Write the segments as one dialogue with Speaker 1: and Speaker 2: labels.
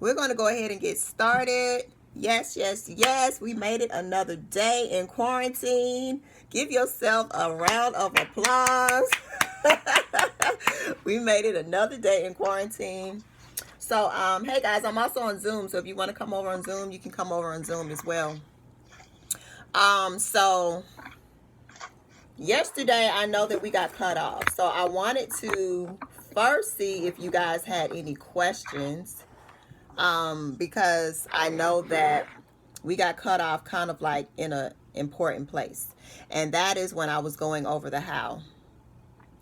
Speaker 1: we're going to go ahead and get started. Yes, yes, yes. We made it another day in quarantine. Give yourself a round of applause. We made it another day in quarantine. So, hey guys, I'm also on Zoom. So if you want to come over on Zoom, you can come over on Zoom as well. So yesterday I know that we got cut off. So I wanted to first see if you guys had any questions. Because I know that we got cut off kind of like in a important place. And that is when I was going over the how.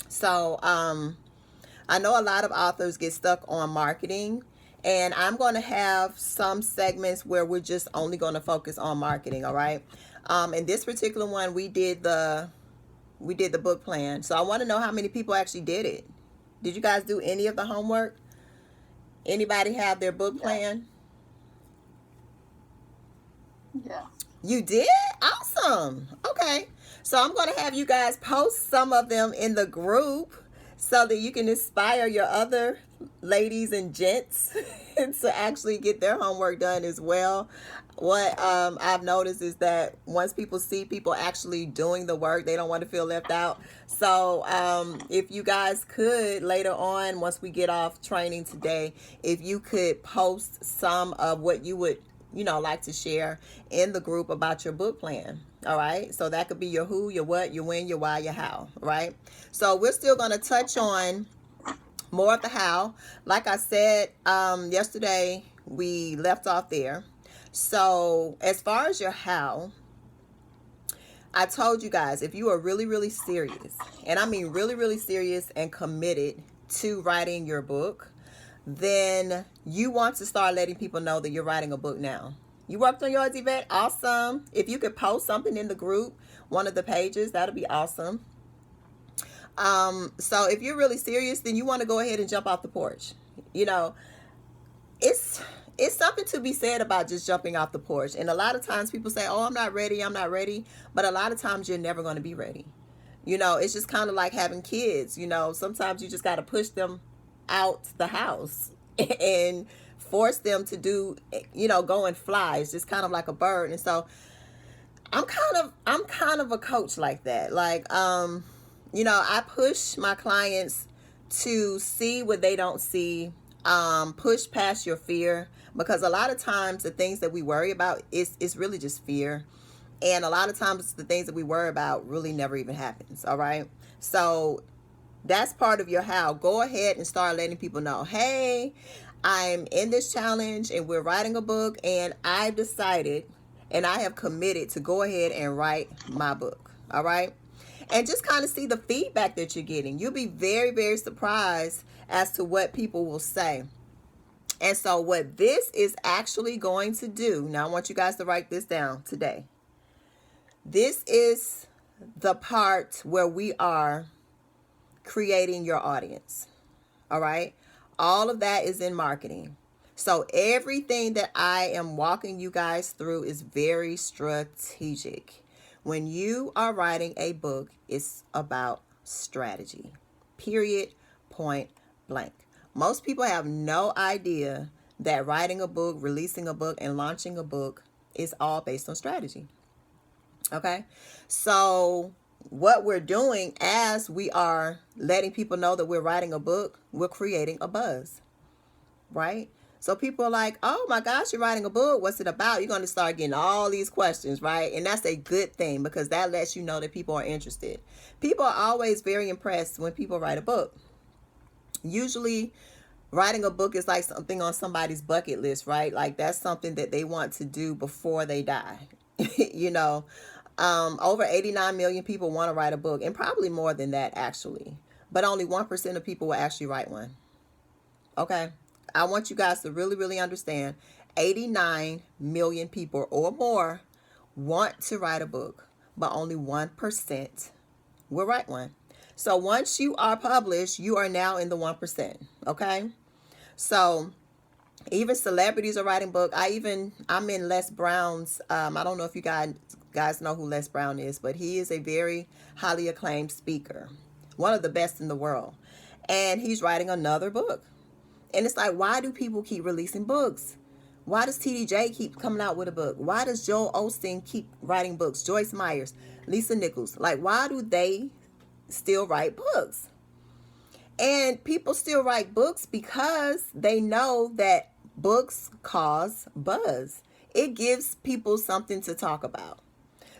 Speaker 1: So, I know a lot of authors get stuck on marketing, and I'm going to have some segments where we're just only going to focus on marketing. All right. In this particular one, we did the book plan. So I want to know how many people actually did it. Did you guys do any of the homework? Anybody have their book
Speaker 2: Yeah.
Speaker 1: plan?
Speaker 2: Yeah.
Speaker 1: You did? Awesome. Okay. So I'm going to have you guys post some of them in the group so that you can inspire your other ladies and gents to actually get their homework done as well. What I've noticed is that once people see people actually doing the work, they don't want to feel left out. So if you guys could later on, once we get off training today, if you could post some of what you would like to share in the group about your book plan. All right. So that could be your who, your what, your when, your why, your how. Right. So we're still going to touch on more of the how. Like I said yesterday, we left off there. So as far as your how, I told you guys, if you are really, really serious, and I mean really, really serious and committed to writing your book, then you want to start letting people know that you're writing a book now. You worked on yours, Yvette? Awesome. If you could post something in the group, one of the pages, that'll be awesome. So if you're really serious, then you want to go ahead and jump off the porch. You know, it's it's something to be said about just jumping off the porch. And a lot of times people say, "Oh, I'm not ready. I'm not ready." But a lot of times you're never going to be ready. It's just kind of like having kids. Sometimes you just got to push them out the house and force them to do, go and fly. It's just kind of like a bird. And so I'm kind of a coach like that. Like, I push my clients to see what they don't see, push past your fear, because a lot of times the things that we worry about is really just fear. And a lot of times the things that we worry about really never even happens. All right. So that's part of your how. Go ahead and start letting people know, hey, I'm in this challenge and we're writing a book, and I've decided and I have committed to go ahead and write my book. All right. And just kind of see the feedback that you're getting. You'll be very, very surprised as to what people will say. And so, what this is actually going to do, now I want you guys to write this down today. This is the part where we are creating your audience. All right. All of that is in marketing. So everything that I am walking you guys through is very strategic. When you are writing a book, it's about strategy. Period. Point blank. Most people have no idea that writing a book, releasing a book, and launching a book is all based on strategy. Okay. So what we're doing as we are letting people know that we're writing a book, we're creating a buzz, right? So people are like, oh my gosh, you're writing a book. What's it about? You're going to start getting all these questions, right? And that's a good thing because that lets you know that people are interested. People are always very impressed when people write a book. Usually, writing a book is like something on somebody's bucket list, right? Like that's something that they want to do before they die. you know, Over 89 million people want to write a book, and probably more than that, actually. But only 1% of people will actually write one. Okay? I want you guys to really, really understand 89 million people or more want to write a book, but only 1% will write one. So once you are published, you are now in the 1%. Okay? So even celebrities are writing books. I'm in Les Brown's. I don't know if you guys know who Les Brown is, but he is a very highly acclaimed speaker, one of the best in the world, and he's writing another book. And it's like, why do people keep releasing books? Why does TDJ keep coming out with a book? Why does Joel Osteen keep writing books? Joyce Myers, Lisa Nichols. Like, why do they still write books? And people still write books because they know that books cause buzz. It gives people something to talk about.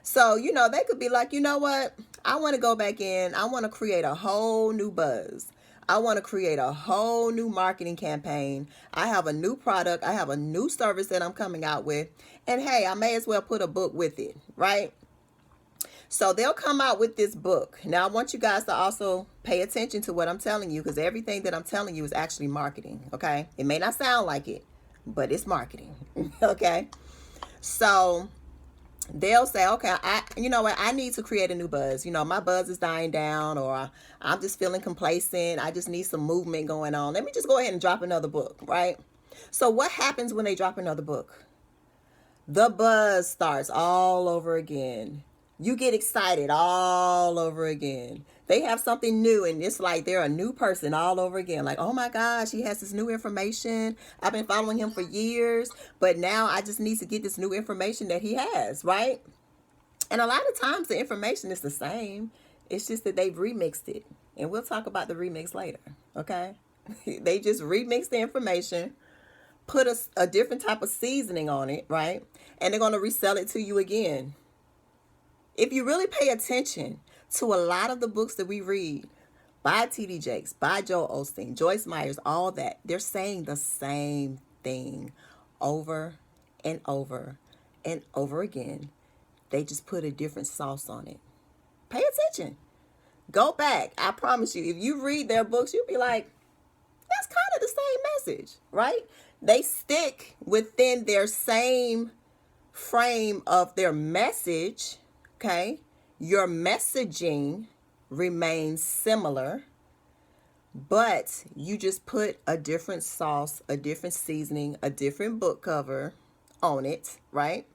Speaker 1: So, they could be like, you know what? I want to go back in. I want to create a whole new buzz. I want to create a whole new marketing campaign. I have a new product. I have a new service that I'm coming out with. And hey, I may as well put a book with it, right? So they'll come out with this book. Now, I want you guys to also pay attention to what I'm telling you, because everything that I'm telling you is actually marketing, okay? It may not sound like it, but it's marketing, okay? So they'll say, okay, you know what? I need to create a new buzz. My buzz is dying down, or I'm just feeling complacent. I just need some movement going on. Let me just go ahead and drop another book, right? So what happens when they drop another book? The buzz starts all over again. You get excited all over again. They have something new, and it's like they're a new person all over again. Like, oh my gosh, he has this new information. I've been following him for years, but now I just need to get this new information that he has, right? And a lot of times the information is the same. It's just that they've remixed it. And we'll talk about the remix later, okay? They just remix the information, put a different type of seasoning on it, right? And they're going to resell it to you again. If you really pay attention to a lot of the books that we read by T.D. Jakes, by Joel Osteen, Joyce Myers, all that, they're saying the same thing over and over and over again. They just put a different sauce on it. Pay attention. Go back. I promise you, if you read their books, you'll be like, that's kind of the same message, right? They stick within their same frame of their message. Okay, your messaging remains similar, but you just put a different sauce, a different seasoning, a different book cover on it, right?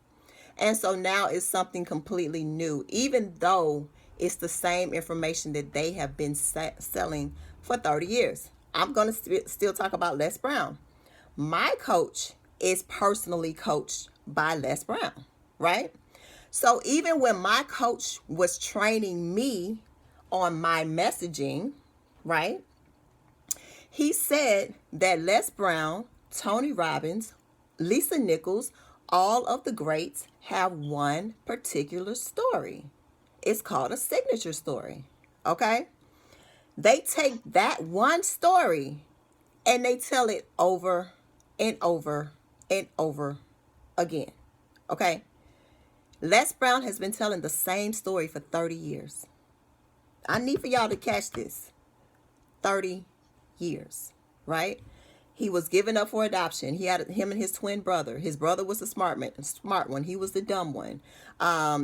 Speaker 1: And so now it's something completely new, even though it's the same information that they have been selling for 30 years. I'm going to still talk about Les Brown. My coach is personally coached by Les Brown, right? So even when my coach was training me on my messaging, right, he said that Les Brown, Tony Robbins, Lisa Nichols, all of the greats have one particular story. It's called a signature story, okay? They take that one story and they tell it over and over and over again, okay? Les Brown has been telling the same story for 30 years. I need for y'all to catch this. 30 years, right? He was given up for adoption. He had him and his twin brother. His brother was the smart one. He was the dumb one.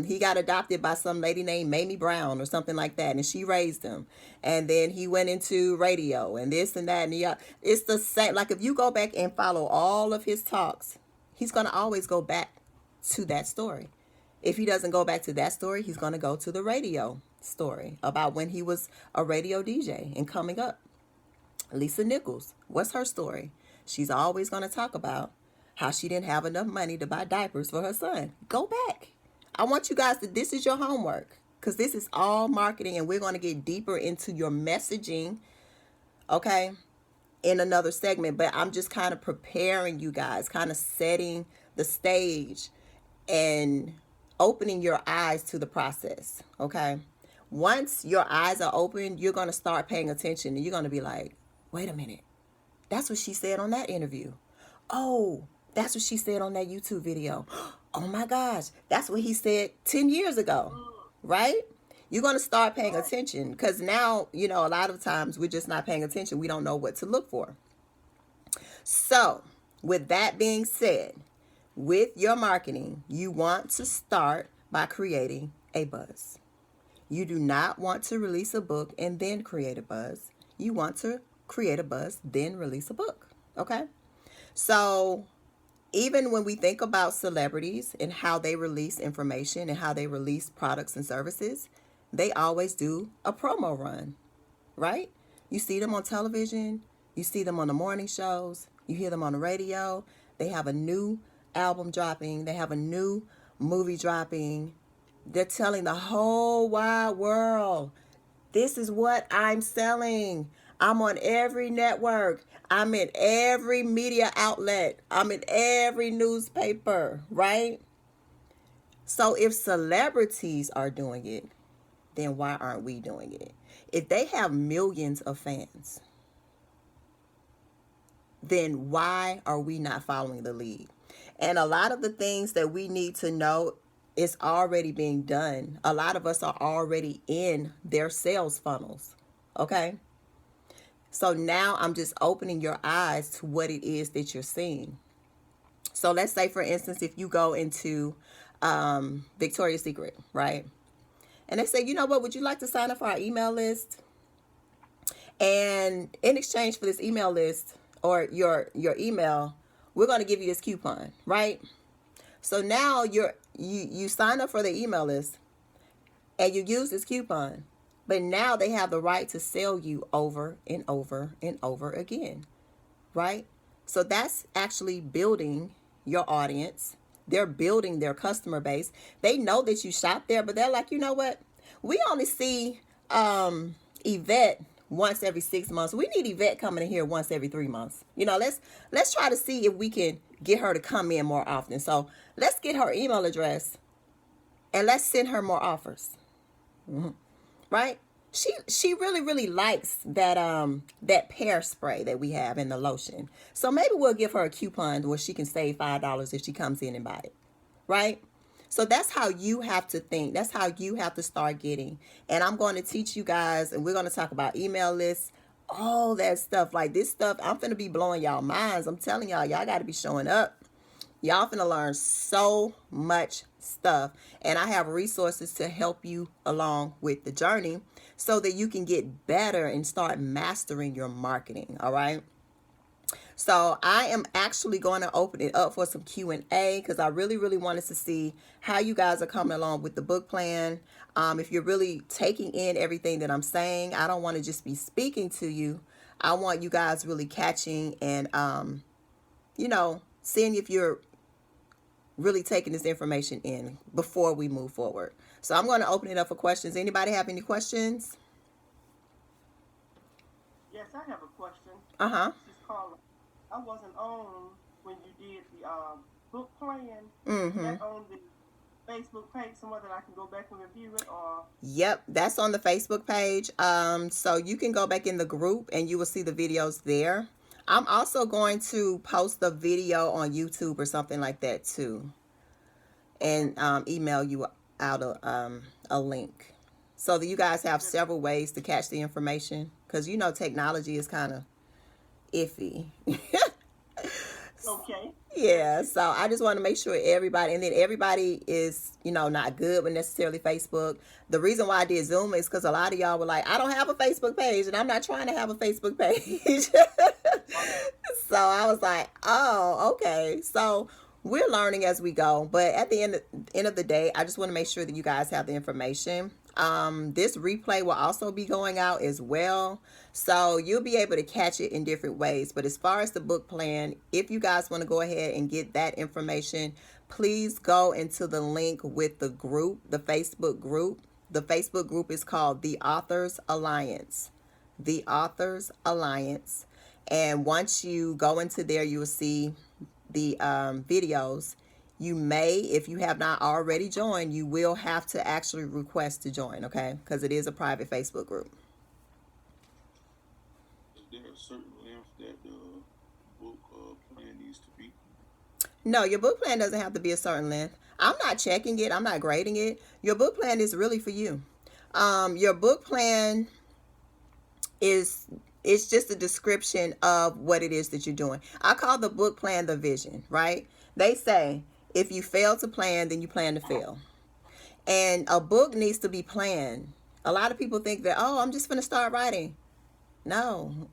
Speaker 1: He got adopted by some lady named Mamie Brown or something like that, and she raised him. And then he went into radio and this and that. And it's the same. Like, if you go back and follow all of his talks, he's going to always go back to that story. If he doesn't go back to that story, he's going to go to the radio story about when he was a radio DJ and coming up. Lisa Nichols, what's her story? She's always going to talk about how she didn't have enough money to buy diapers for her son. Go back. I want you guys this is your homework, because this is all marketing, and we're going to get deeper into your messaging, okay, in another segment. But I'm just kind of preparing you guys, kind of setting the stage and opening your eyes to the process, okay? Once your eyes are open, you're going to start paying attention, and you're going to be like, wait a minute, that's what she said on that interview. Oh, that's what she said on that YouTube video. Oh my gosh, that's what he said 10 years ago, right? You're going to start paying attention, because now, a lot of times we're just not paying attention. We don't know what to look for. So with that being said, with your marketing, you want to start by creating a buzz. You do not want to release a book and then create a buzz. You want to create a buzz, then release a book, okay? So even when we think about celebrities and how they release information and how they release products and services, they always do a promo run, right? You see them on television, You see them on the morning shows. You hear them on the radio. They have a new album dropping. They have a new movie dropping. They're telling the whole wide world, this is what I'm selling. I'm on every network. I'm in every media outlet. I'm in every newspaper, right? So if celebrities are doing it, then why aren't we doing it? If they have millions of fans, then why are we not following the lead? And a lot of the things that we need to know is already being done. A lot of us are already in their sales funnels. Okay? So now I'm just opening your eyes to what it is that you're seeing. So let's say, for instance, if you go into Victoria's Secret, right? And they say, you know what, would you like to sign up for our email list? And in exchange for this email list or your email, we're going to give you this coupon, right? So now you sign up for the email list and you use this coupon. But now they have the right to sell you over and over and over again, right? So that's actually building your audience. They're building their customer base. They know that you shop there, but they're like, you know what? We only see Yvette once every 6 months. We need Yvette coming in here once every 3 months. You know, let's try to see if we can get her to come in more often. So let's get her email address and let's send her more offers. Mm-hmm. Right? She really likes that pear spray that we have in the lotion. So maybe we'll give her a coupon where she can save $5 if she comes in and buy it. Right? So that's how you have to think. That's how you have to start getting. And I'm going to teach you guys, and we're going to talk about email lists, all that stuff. Like this stuff, I'm finna be blowing y'all minds. I'm telling y'all got to be showing up. Y'all finna learn so much stuff. And I have resources to help you along with the journey so that you can get better and start mastering your marketing. All right. So I am actually going to open it up for some Q&A because I really wanted to see how you guys are coming along with the book plan. If you're really taking in everything that I'm saying, I don't want to just be speaking to you. I want you guys really catching and, seeing if you're really taking this information in before we move forward. So I'm going to open it up for questions. Anybody have any questions?
Speaker 2: Yes, I have a question.
Speaker 1: Uh-huh.
Speaker 2: This is Carla. I wasn't on when you did the book plan.
Speaker 1: Mm-hmm.
Speaker 2: Is that on the Facebook page somewhere that I can go back and review it, or?
Speaker 1: Yep, that's on the Facebook page. So you can go back in the group and you will see the videos there. I'm also going to post the video on YouTube or something like that too, and email you out a link so that you guys have several ways to catch the information, because technology is kind of iffy.
Speaker 2: Okay.
Speaker 1: Yeah, so I just want to make sure everybody, and then everybody is, not good with necessarily Facebook. The reason why I did Zoom is because a lot of y'all were like, I don't have a Facebook page, and I'm not trying to have a Facebook page. So I was like, oh, okay. So we're learning as we go. But at the end of the day, I just want to make sure that you guys have the information. This replay will also be going out as well. So you'll be able to catch it in different ways. But as far as the book plan, if you guys want to go ahead and get that information, please go into the link with the group, the Facebook group. The Facebook group is called The Authors Alliance. The Authors Alliance. And once you go into there, you will see the videos. You may, if you have not already joined, you will have to actually request to join, okay? Because it is a private Facebook group.
Speaker 3: Is there a certain length that the book plan needs to be?
Speaker 1: No, your book plan doesn't have to be a certain length. I'm not checking it. I'm not grading it. Your book plan is really for you. Your book plan it's just a description of what it is that you're doing. I call the book plan the vision, right? They say, if you fail to plan, then you plan to fail. And a book needs to be planned. A lot of people think that, oh, I'm just going to start writing. No.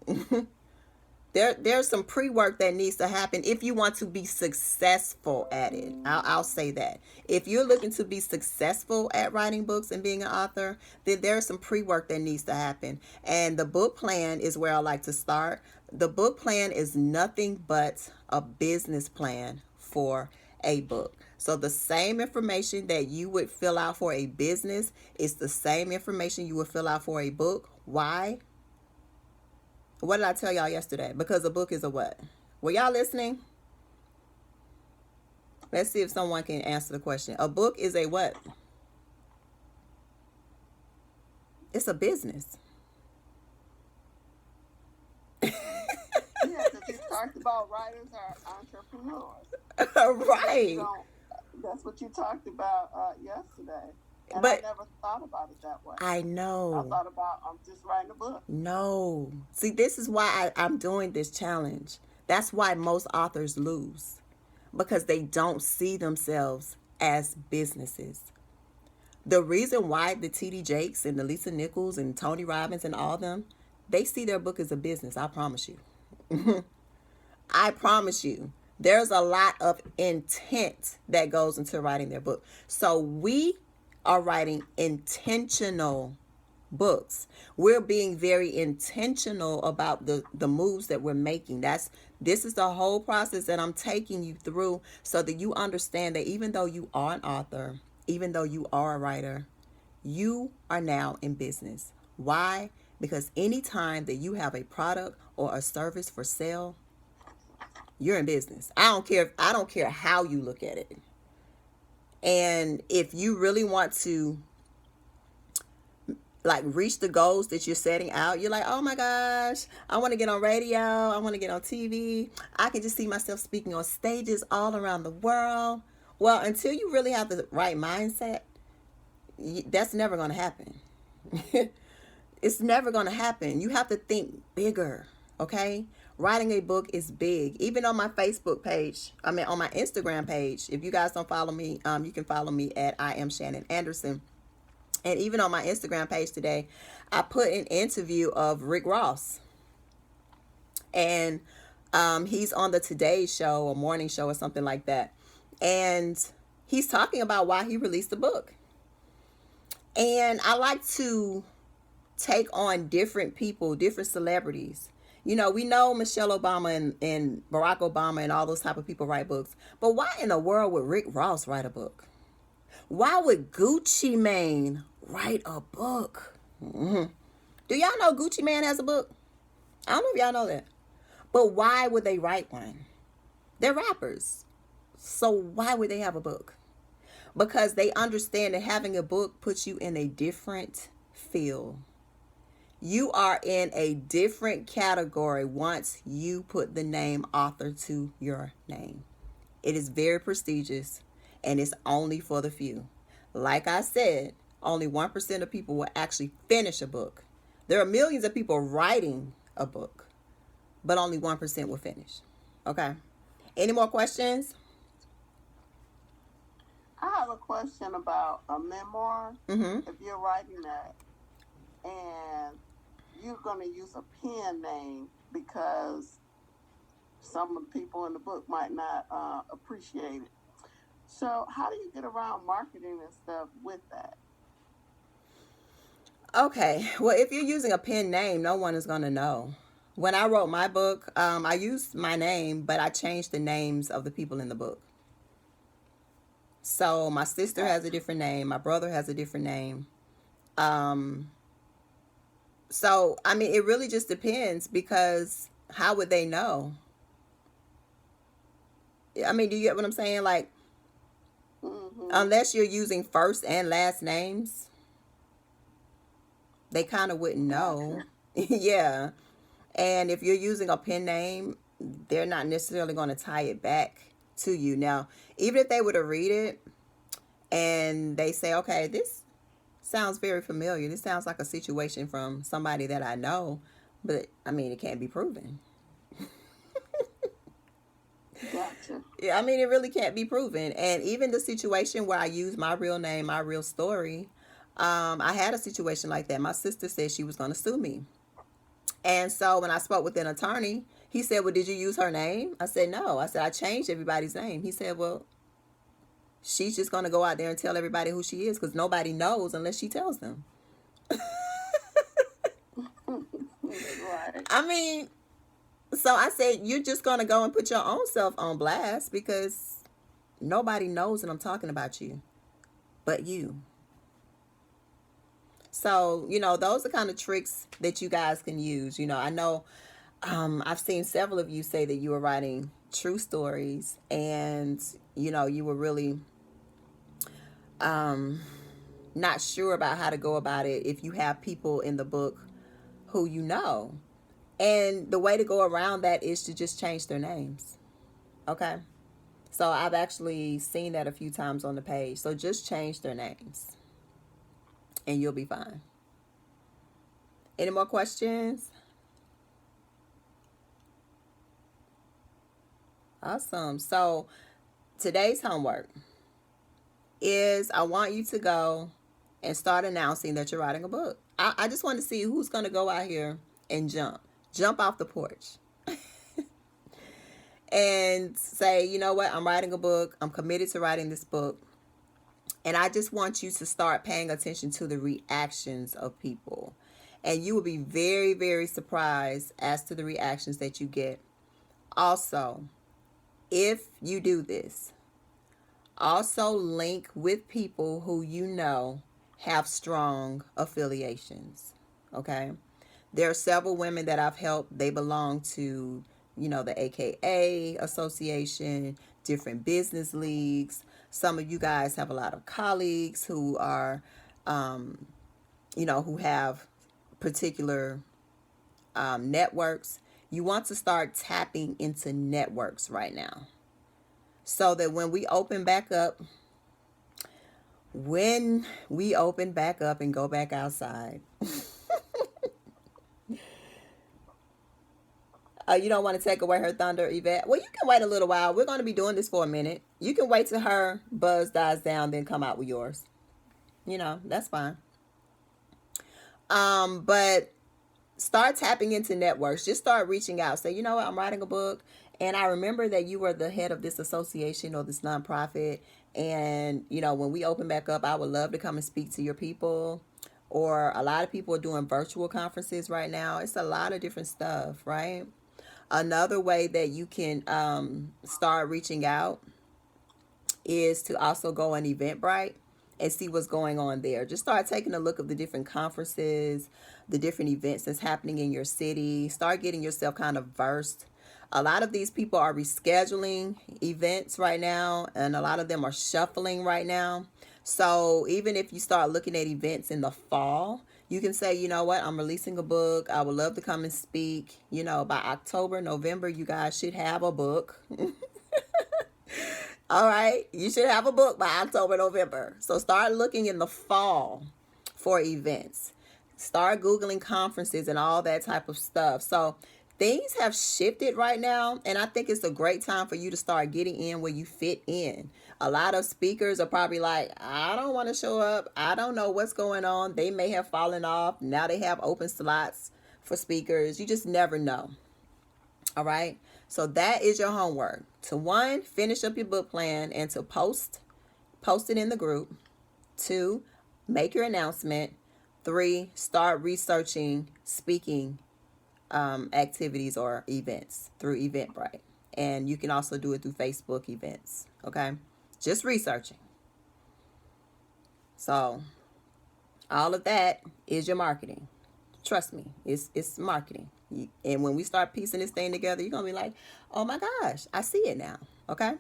Speaker 1: there's some pre-work that needs to happen if you want to be successful at it. I'll say that. If you're looking to be successful at writing books and being an author, then there's some pre-work that needs to happen. And the book plan is where I like to start. The book plan is nothing but a business plan for a book. So the same information that you would fill out for a business is the same information you would fill out for a book. Why? What did I tell y'all yesterday? Because a book is a what? Were y'all listening? Let's see if someone can answer the question. A book is a what? It's a business.
Speaker 2: Yeah, because you talked about writers are entrepreneurs.
Speaker 1: Right.
Speaker 2: So that's what you talked about yesterday. And
Speaker 1: But
Speaker 2: I never thought about it that way.
Speaker 1: I
Speaker 2: I
Speaker 1: know.
Speaker 2: thought about I'm just writing a book.
Speaker 1: No. See, this is why I'm doing this challenge. That's why most authors lose. Because they don't see themselves as businesses. The reason why the T.D. Jakes and the Lisa Nichols and Tony Robbins and all them, they see their book as a business. I promise you. I promise you. There's a lot of intent that goes into writing their book. So we are writing intentional books. We're being very intentional about the moves that we're making. This is the whole process that I'm taking you through so that you understand that even though you are an author, even though you are a writer, you are now in business. Why? Because anytime that you have a product or a service for sale, you're in business. I don't care how you look at it. And if you really want to like reach the goals that you're setting out, you're like, oh my gosh, I want to get on radio. I want to get on TV. I can just see myself speaking on stages all around the world. Well, until you really have the right mindset, that's never going to happen. It's never going to happen. You have to think bigger, okay? Writing a book is big. Even on my Facebook page, on my Instagram page, if you guys don't follow me, you can follow me at I am Shannon Anderson. And even on my Instagram page today, I put an interview of Rick Ross. And he's on the Today Show or morning show or something like that. And he's talking about why he released the book. And I like to take on different people, different celebrities. You know, we know Michelle Obama and Barack Obama and all those type of people write books. But why in the world would Rick Ross write a book? Why would Gucci Mane write a book? Mm-hmm. Do y'all know Gucci Mane has a book? I don't know if y'all know that. But why would they write one? They're rappers. So why would they have a book? Because they understand that having a book puts you in a different field. You are in a different category once you put the name author to your name. It is very prestigious and it's only for the few. Like I said, only 1% of people will actually finish a book. There are millions of people writing a book, but only 1% will finish. Okay. Any more questions?
Speaker 2: I have a question about a memoir.
Speaker 1: Mm-hmm.
Speaker 2: If you're writing that and you're going to use a pen name because some of the people in the book might not appreciate it. So how do you get around marketing and stuff with that?
Speaker 1: Okay. Well, if you're using a pen name, no one is going to know. When I wrote my book, I used my name, but I changed the names of the people in the book. So my sister has a different name. My brother has a different name. So, I mean, it really just depends because how would they know? I mean, do you get what I'm saying? Like, unless you're using first and last names, they kind of wouldn't know. Yeah. And if you're using a pen name, they're not necessarily going to tie it back to you. Now, even if they were to read it and they say, okay, this sounds very familiar. This sounds like a situation from somebody that I know. But, I mean, it can't be proven.
Speaker 2: Gotcha.
Speaker 1: Yeah, I mean, it really can't be proven. And even the situation where I use my real name, my real story, I had a situation like that. My sister said she was going to sue me. And so when I spoke with an attorney, He said, well, did you use her name? I said, no. I said, I changed everybody's name. He said, well, she's just going to go out there and tell everybody who she is because nobody knows unless she tells them.
Speaker 2: Right.
Speaker 1: I mean, so I said, you're just going to go and put your own self on blast because nobody knows that I'm talking about you but you. So, those are kind of tricks that you guys can use. I know I've seen several of you say that you were writing true stories and, you were really not sure about how to go about it if you have people in the book who you know. And the way to go around that is to just change their names. Okay? So I've actually seen that a few times on the page. So just change their names and you'll be fine. Any more questions? Awesome. So today's homework is I want you to go and start announcing that you're writing a book. I just want to see who's going to go out here and jump off the porch and say, you know what, I'm writing a book. I'm committed to writing this book. And I just want you to start paying attention to the reactions of people. And you will be very, very surprised as to the reactions that you get. Also, if you do this, also link with people who you know have strong affiliations. Okay? There are several women that I've helped. They belong to, the AKA association, different business leagues. Some of you guys have a lot of colleagues who are, who have particular networks. You want to start tapping into networks right now so that when we open back up and go back outside, you don't want to take away her thunder, Yvette? Well, you can wait a little while. We're going to be doing this for a minute. You can wait till her buzz dies down, then come out with yours. That's fine. But start tapping into networks. Just start reaching out. Say, you know what? I'm writing a book. And I remember that you were the head of this association or this nonprofit. And, when we open back up, I would love to come and speak to your people. Or a lot of people are doing virtual conferences right now. It's a lot of different stuff, right? Another way that you can start reaching out is to also go on Eventbrite and see what's going on there. Just start taking a look at the different conferences, the different events that's happening in your city. Start getting yourself kind of versed. A lot of these people are rescheduling events right now, and a lot of them are shuffling right now. So even if you start looking at events in the fall, you can say, you know what, I'm releasing a book. I would love to come and speak. By October, November, you guys should have a book. All right. You should have a book by October, November. So start looking in the fall for events. Start Googling conferences and all that type of stuff. So things have shifted right now, and I think it's a great time for you to start getting in where you fit in. A lot of speakers are probably like, I don't want to show up. I don't know what's going on. They may have fallen off. Now they have open slots for speakers. You just never know. All right. So that is your homework. To 1, finish up your book plan and to post it in the group. 2, make your announcement. 3, start researching speaking activities or events through Eventbrite. And you can also do it through Facebook events. Okay. Just researching. So all of that is your marketing. Trust me, it's marketing. And when we start piecing this thing together, you're going to be like, oh my gosh, I see it now. Okay.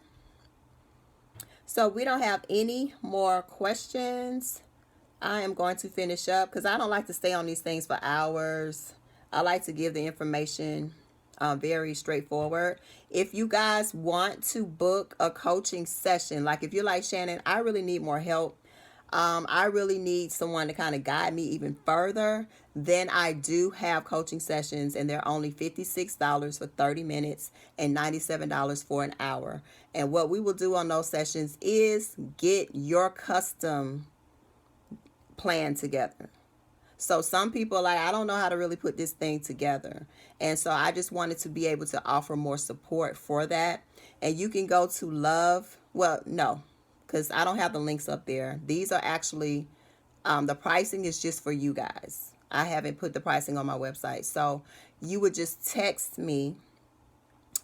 Speaker 1: So we don't have any more questions. I am going to finish up because I don't like to stay on these things for hours. I like to give the information very straightforward. If you guys want to book a coaching session, like if you're like, Shannon, I really need more help. I really need someone to kind of guide me even further. Then I do have coaching sessions, and they're only $56 for 30 minutes and $97 for an hour. And what we will do on those sessions is get your custom plan together. So some people are like, I don't know how to really put this thing together. And so I just wanted to be able to offer more support for that. And you can go to no, because I don't have the links up there. These are actually, the pricing is just for you guys. I haven't put the pricing on my website. So you would just text me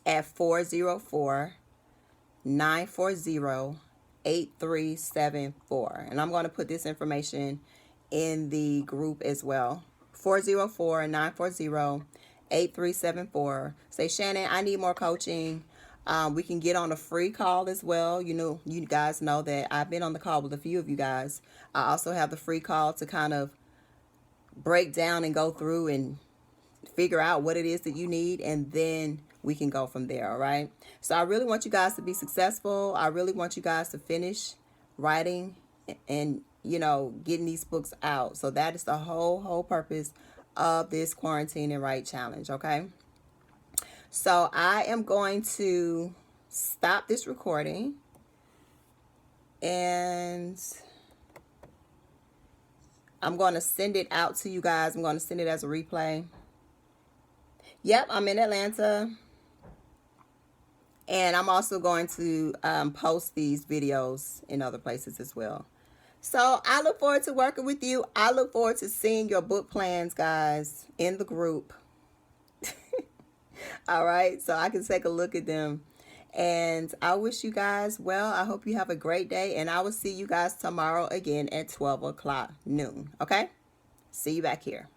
Speaker 1: at 404-940-8374. And I'm going to put this information in the group as well. 404-940-8374. Say, Shannon, I need more coaching. We can get on a free call as well. You know, you guys know that I've been on the call with a few of you guys. I also have the free call to kind of break down and go through and figure out what it is that you need, and then we can go from there. All right. So I really want you guys to be successful. I really want you guys to finish writing and, you know, getting these books out. So that is the whole purpose of this Quarantine and Write challenge. Okay. So I am going to stop this recording, and I'm going to send it out to you guys. I'm going to send it as a replay. Yep, I'm in Atlanta. And I'm also going to post these videos in other places as well. So I look forward to working with you. I look forward to seeing your book plans, guys, in the group. All right, so I can take a look at them. And I wish you guys well. I hope you have a great day. And I will see you guys tomorrow again at 12 o'clock noon. Okay? See you back here.